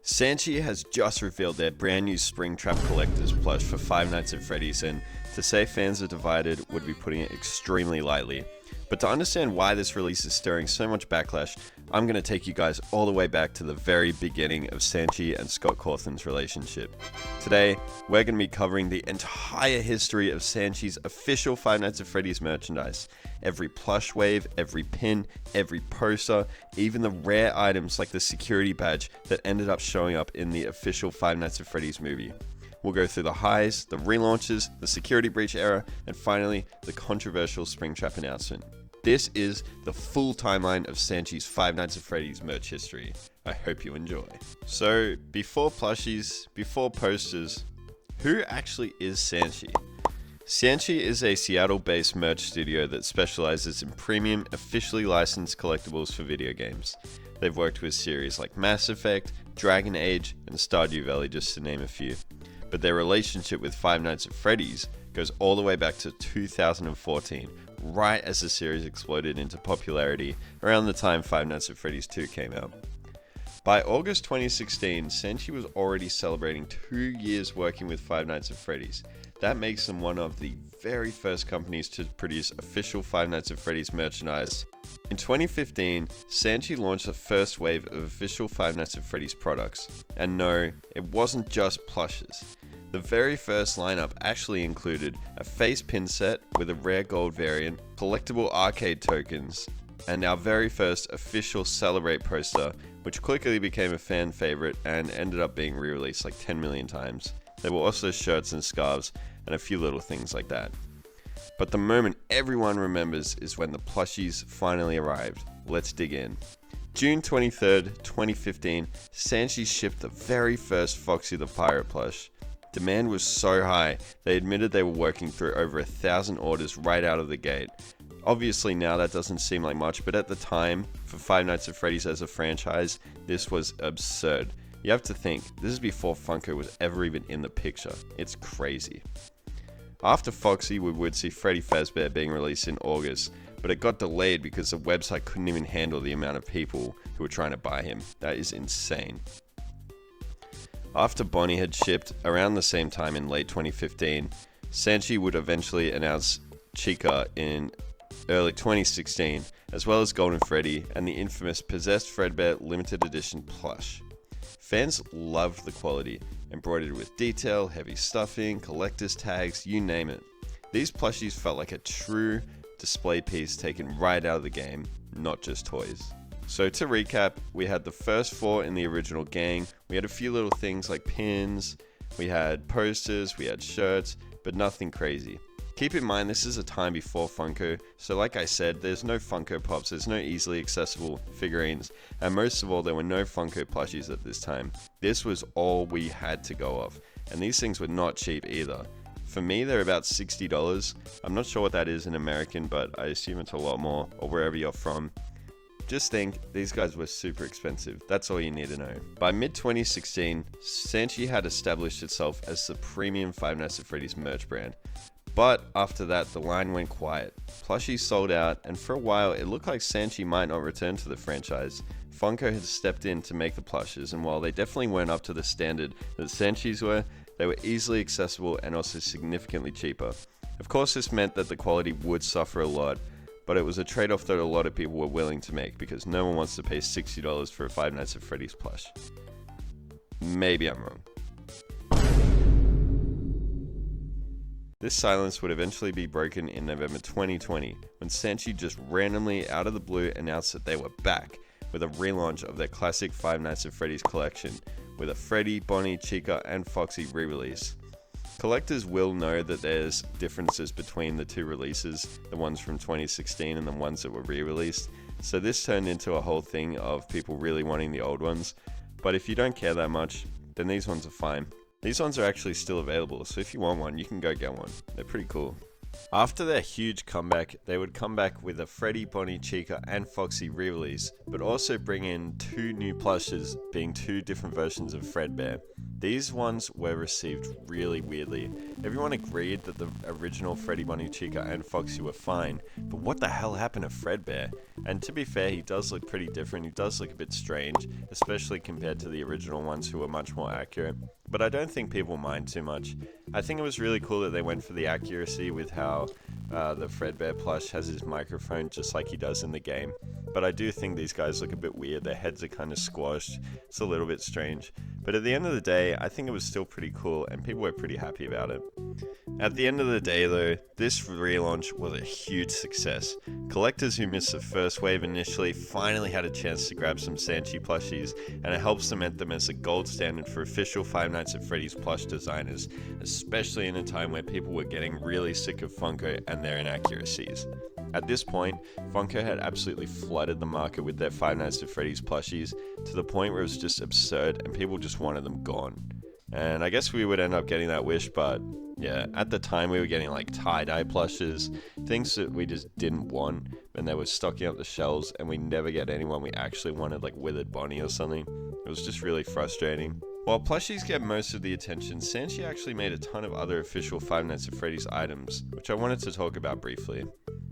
Sanshee has just revealed their brand new Springtrap collector's plush for Five Nights at Freddy's, and to say fans are divided would be putting it extremely lightly. But to understand why this release is stirring so much backlash, I'm going to take you guys all the way back to the very beginning of Sanshee and Scott Cawthon's relationship. Today, we're going to be covering the entire history of Sanshee's official Five Nights at Freddy's merchandise. Every plush wave, every pin, every poster, even the rare items like the security badge that ended up showing up in the official Five Nights at Freddy's movie. We'll go through the highs, the relaunches, the security breach era, and finally, the controversial Springtrap announcement. This is the full timeline of Sanshee's Five Nights at Freddy's merch history. I hope you enjoy. So, before plushies, before posters, who actually is Sanshee? Sanshee is a Seattle-based merch studio that specializes in premium, officially licensed collectibles for video games. They've worked with series like Mass Effect, Dragon Age, and Stardew Valley, just to name a few. But their relationship with Five Nights at Freddy's goes all the way back to 2014, right as the series exploded into popularity around the time Five Nights at Freddy's 2 came out. By August 2016, Sanshee was already celebrating 2 years working with Five Nights at Freddy's. That makes them one of the very first companies to produce official Five Nights at Freddy's merchandise. In 2015, Sanshee launched the first wave of official Five Nights at Freddy's products. And no, it wasn't just plushes. The very first lineup actually included a face pin set with a rare gold variant, collectible arcade tokens, and our very first official Celebrate poster, which quickly became a fan favorite and ended up being re-released like 10 million times. There were also shirts and scarves and a few little things like that. But the moment everyone remembers is when the plushies finally arrived. Let's dig in. June 23rd, 2015, Sanshee shipped the very first Foxy the Pirate plush. Demand was so high, they admitted they were working through over 1,000 orders right out of the gate. Obviously now that doesn't seem like much, but at the time, for Five Nights at Freddy's as a franchise, this was absurd. You have to think, this is before Funko was ever even in the picture. It's crazy. After Foxy, we would see Freddy Fazbear being released in August, but it got delayed because the website couldn't even handle the amount of people who were trying to buy him. That is insane. After Bonnie had shipped around the same time in late 2015, Sanshee would eventually announce Chica in early 2016, as well as Golden Freddy and the infamous Possessed Fredbear limited edition plush. Fans loved the quality, embroidered with detail, heavy stuffing, collector's tags, you name it. These plushies felt like a true display piece taken right out of the game, not just toys. So to recap, we had the first 4 in the original gang, we had a few little things like pins, we had posters, we had shirts, but nothing crazy. Keep in mind this is a time before Funko, so like I said, there's no Funko Pops, there's no easily accessible figurines, and most of all there were no Funko plushies at this time. This was all we had to go off, and these things were not cheap either. For me, they're about $60. I'm not sure what that is in American, but I assume it's a lot more, or wherever you're from. Just think, these guys were super expensive. That's all you need to know. By mid-2016, Sanshee had established itself as the premium Five Nights at Freddy's merch brand. But after that, the line went quiet. Plushies sold out, and for a while, it looked like Sanshee might not return to the franchise. Funko had stepped in to make the plushes, and while they definitely weren't up to the standard that Sanshee's were, they were easily accessible and also significantly cheaper. Of course, this meant that the quality would suffer a lot, but it was a trade-off that a lot of people were willing to make because no one wants to pay $60 for a Five Nights at Freddy's plush. Maybe I'm wrong. This silence would eventually be broken in November 2020 when Sanshee just randomly out of the blue announced that they were back with a relaunch of their classic Five Nights at Freddy's collection with a Freddy, Bonnie, Chica, and Foxy re-release. Collectors will know that there's differences between the two releases, the ones from 2016 and the ones that were re-released, so this turned into a whole thing of people really wanting the old ones, but if you don't care that much, then these ones are fine. These ones are actually still available, so if you want one, you can go get one. They're pretty cool. After their huge comeback, they would come back with a Freddy, Bonnie, Chica, and Foxy re-release, but also bring in 2 new plushes, being 2 different versions of Fredbear. These ones were received really weirdly. Everyone agreed that the original Freddy, Bonnie, Chica and Foxy were fine, but what the hell happened to Fredbear? And to be fair, he does look pretty different, he does look a bit strange, especially compared to the original ones who were much more accurate, but I don't think people mind too much. I think it was really cool that they went for the accuracy with how the Fredbear plush has his microphone just like he does in the game. But I do think these guys look a bit weird, their heads are kind of squashed, it's a little bit strange. But at the end of the day, I think it was still pretty cool and people were pretty happy about it. At the end of the day though, this relaunch was a huge success. Collectors who missed the first wave initially finally had a chance to grab some Sanshee plushies, and it helps cement them as the gold standard for official Five Nights at Freddy's plush designers, especially in a time where people were getting really sick of Funko and their inaccuracies. At this point, Funko had absolutely flooded the market with their Five Nights at Freddy's plushies to the point where it was just absurd and people just wanted them gone. And I guess we would end up getting that wish, but yeah, at the time we were getting like tie-dye plushes, things that we just didn't want, and they were stocking up the shelves and we never get anyone we actually wanted, like Withered Bonnie or something. It was just really frustrating. While plushies get most of the attention, Sanshee actually made a ton of other official Five Nights at Freddy's items, which I wanted to talk about briefly.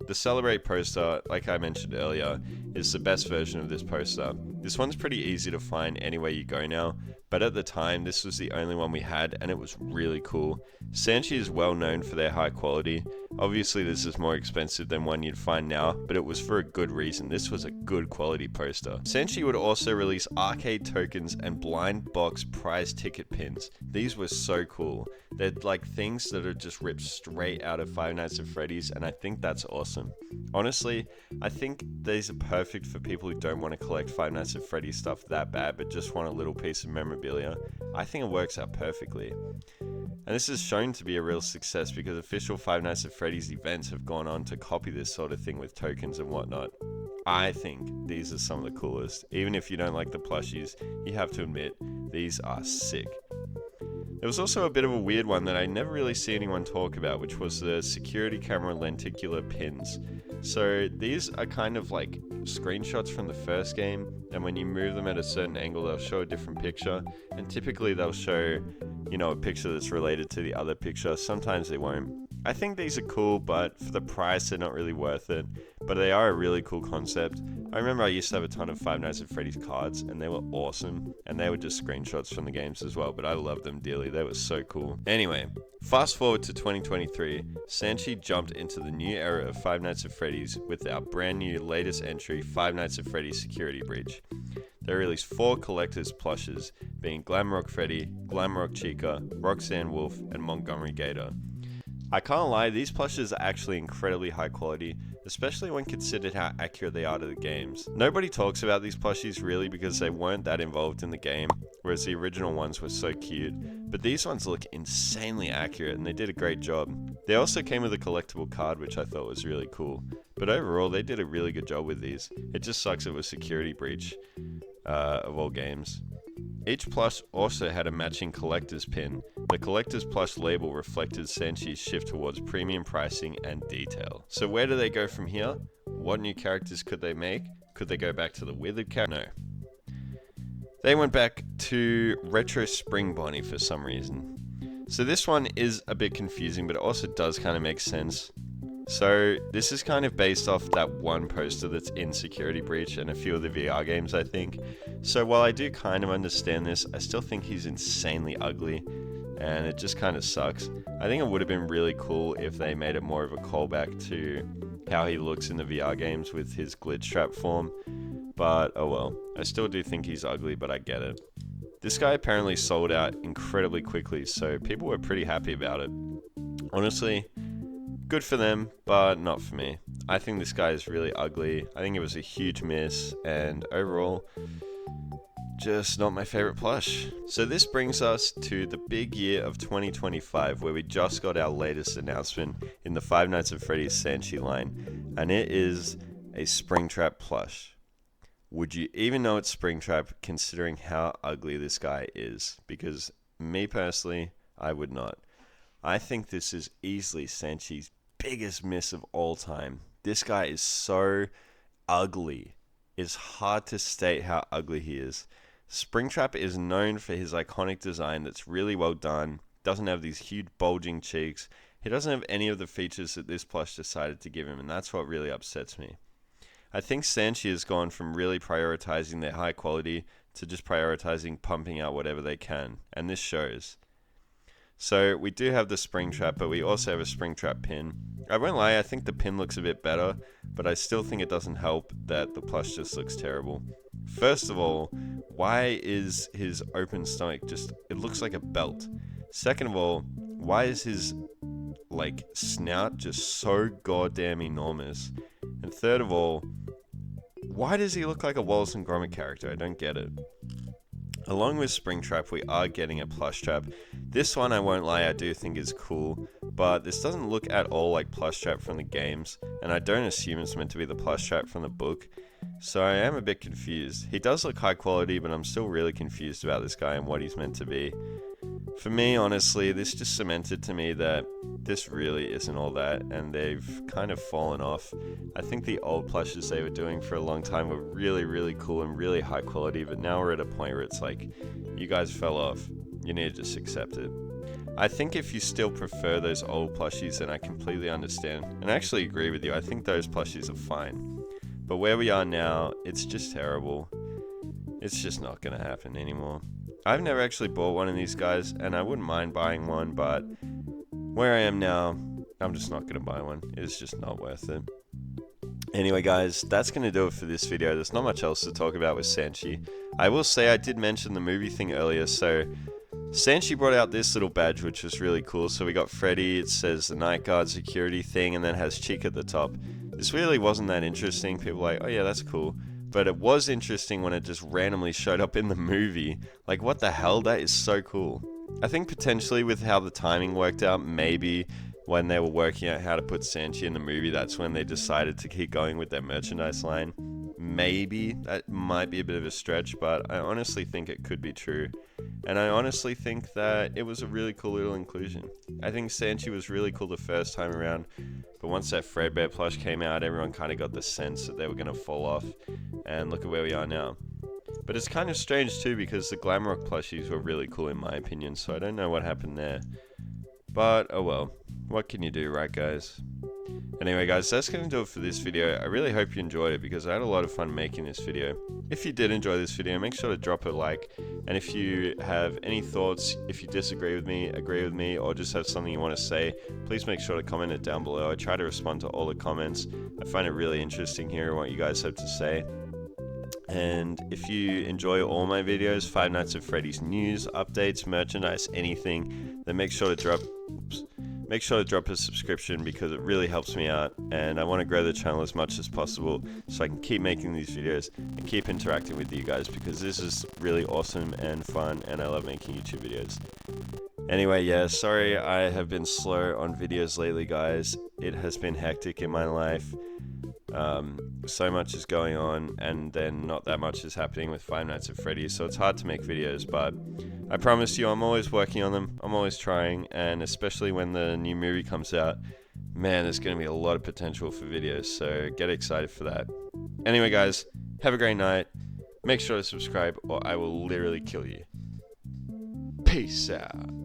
The Celebrate poster, like I mentioned earlier, is the best version of this poster. This one's pretty easy to find anywhere you go now, but at the time this was the only one we had and it was really cool. Sanshee is well known for their high quality. Obviously this is more expensive than one you'd find now, but it was for a good reason. This was a good quality poster. Sanshee would also release arcade tokens and blind box prize ticket pins. These were so cool. They're like things that are just ripped straight out of Five Nights at Freddy's, and I think that's awesome. Honestly, I think these are perfect for people who don't want to collect Five Nights at Freddy's stuff that bad but just want a little piece of memorabilia. I think it works out perfectly. And this is shown to be a real success because official Five Nights at Freddy's events have gone on to copy this sort of thing with tokens and whatnot. I think these are some of the coolest. Even if you don't like the plushies, you have to admit, these are sick. There was also a bit of a weird one that I never really see anyone talk about, which was the security camera lenticular pins. So these are kind of like screenshots from the first game, and when you move them at a certain angle they'll show a different picture, and typically they'll show, you know, a picture that's related to the other picture. Sometimes they won't. I think these are cool, but for the price they're not really worth it, but they are a really cool concept. I remember I used to have a ton of Five Nights at Freddy's cards and they were awesome, and they were just screenshots from the games as well, but I loved them dearly. They were so cool. Anyway, fast forward to 2023, Sanshee jumped into the new era of Five Nights at Freddy's with our brand new latest entry, Five Nights at Freddy's Security Breach. They released 4 collector's plushes, being Glamrock Freddy, Glamrock Chica, Roxanne Wolf, and Montgomery Gator. I can't lie, these plushes are actually incredibly high quality, especially when considered how accurate they are to the games. Nobody talks about these plushies really because they weren't that involved in the game, whereas the original ones were so cute, but these ones look insanely accurate and they did a great job. They also came with a collectible card, which I thought was really cool, but overall they did a really good job with these. It just sucks it was Security Breach of all games. Each plush also had a matching collector's pin. The collector's plush label reflected Sanshee's shift towards premium pricing and detail. So where do they go from here? What new characters could they make? Could they go back to the Withered character? No. They went back to Retro Spring Bonnie for some reason. So this one is a bit confusing, but it also does kind of make sense. So this is kind of based off that one poster that's in Security Breach and a few of the VR games, I think. So while I do kind of understand this, I still think he's insanely ugly, and it just kind of sucks. I think it would have been really cool if they made it more of a callback to how he looks in the VR games with his glitch trap form, but oh well. I still do think he's ugly, but I get it. This guy apparently sold out incredibly quickly, so people were pretty happy about it. Honestly, good for them, but not for me. I think this guy is really ugly. I think it was a huge miss, and overall, just not my favorite plush. So this brings us to the big year of 2025, where we just got our latest announcement in the Five Nights at Freddy's Sanshee line, and it is a Springtrap plush. Would you even know it's Springtrap considering how ugly this guy is? Because me personally, I would not. I think this is easily Sanshee's biggest miss of all time. This guy is so ugly. It's hard to state how ugly he is. Springtrap is known for his iconic design that's really well done, doesn't have these huge bulging cheeks. He doesn't have any of the features that this plush decided to give him, and that's what really upsets me. I think Sanshee has gone from really prioritizing their high quality to just prioritizing pumping out whatever they can, and this shows. So we do have the Springtrap, but we also have a Springtrap pin. I won't lie, I think the pin looks a bit better, but I still think it doesn't help that the plush just looks terrible. First of all, why is his open stomach just, it looks like a belt? Second of all, why is his snout just so goddamn enormous? And third of all, why does he look like a Wallace and Gromit character? I don't get it. Along with Springtrap, we are getting a plush trap. This one, I won't lie, I do think is cool, but this doesn't look at all like plush trap from the games, and I don't assume it's meant to be the plush trap from the book, so I am a bit confused. He does look high quality, but I'm still really confused about this guy and what he's meant to be. For me, honestly, this just cemented to me that this really isn't all that, and they've kind of fallen off. I think the old plushes they were doing for a long time were really, really cool and really high quality, but now we're at a point where it's like, you guys fell off. You need to just accept it. I think if you still prefer those old plushies, then I completely understand, and I actually agree with you. I think those plushies are fine. But where we are now, it's just terrible. It's just not going to happen anymore. I've never actually bought one of these guys, and I wouldn't mind buying one, but where I am now, I'm just not going to buy one. It's just not worth it. Anyway, guys, that's going to do it for this video. There's not much else to talk about with Sanshee. I will say I did mention the movie thing earlier, so Sanshee brought out this little badge, which was really cool. So we got Freddy, it says the night guard security thing, and then has Chick at the top. This really wasn't that interesting. People were like, oh yeah, that's cool. But it was interesting when it just randomly showed up in the movie. Like, what the hell? That is so cool. I think potentially with how the timing worked out, maybe when they were working out how to put Sanshee in the movie, that's when they decided to keep going with their merchandise line. Maybe. That might be a bit of a stretch, but I honestly think it could be true. And I honestly think that it was a really cool little inclusion. I think Sanshee was really cool the first time around, but once that Fredbear plush came out, everyone kind of got the sense that they were going to fall off, and look at where we are now. But it's kind of strange too, because the Glamrock plushies were really cool in my opinion, so I don't know what happened there. But, oh well, what can you do, right guys? Anyway guys, that's going to do it for this video. I really hope you enjoyed it because I had a lot of fun making this video. If you did enjoy this video, make sure to drop a like. And if you have any thoughts, if you disagree with me, agree with me, or just have something you want to say, please make sure to comment it down below. I try to respond to all the comments. I find it really interesting hearing what you guys have to say. And if you enjoy all my videos, Five Nights at Freddy's news, updates, merchandise, anything, then make sure to drop a subscription because it really helps me out, and I want to grow the channel as much as possible so I can keep making these videos and keep interacting with you guys, because this is really awesome and fun and I love making YouTube videos. Anyway, yeah, sorry I have been slow on videos lately, guys. It has been hectic in my life. So much is going on, and then not that much is happening with Five Nights at Freddy's, so it's hard to make videos, but I promise you I'm always working on them. I'm always trying, and especially when the new movie comes out, man, there's going to be a lot of potential for videos, so get excited for that. Anyway guys, have a great night. Make sure to subscribe or I will literally kill you. Peace out.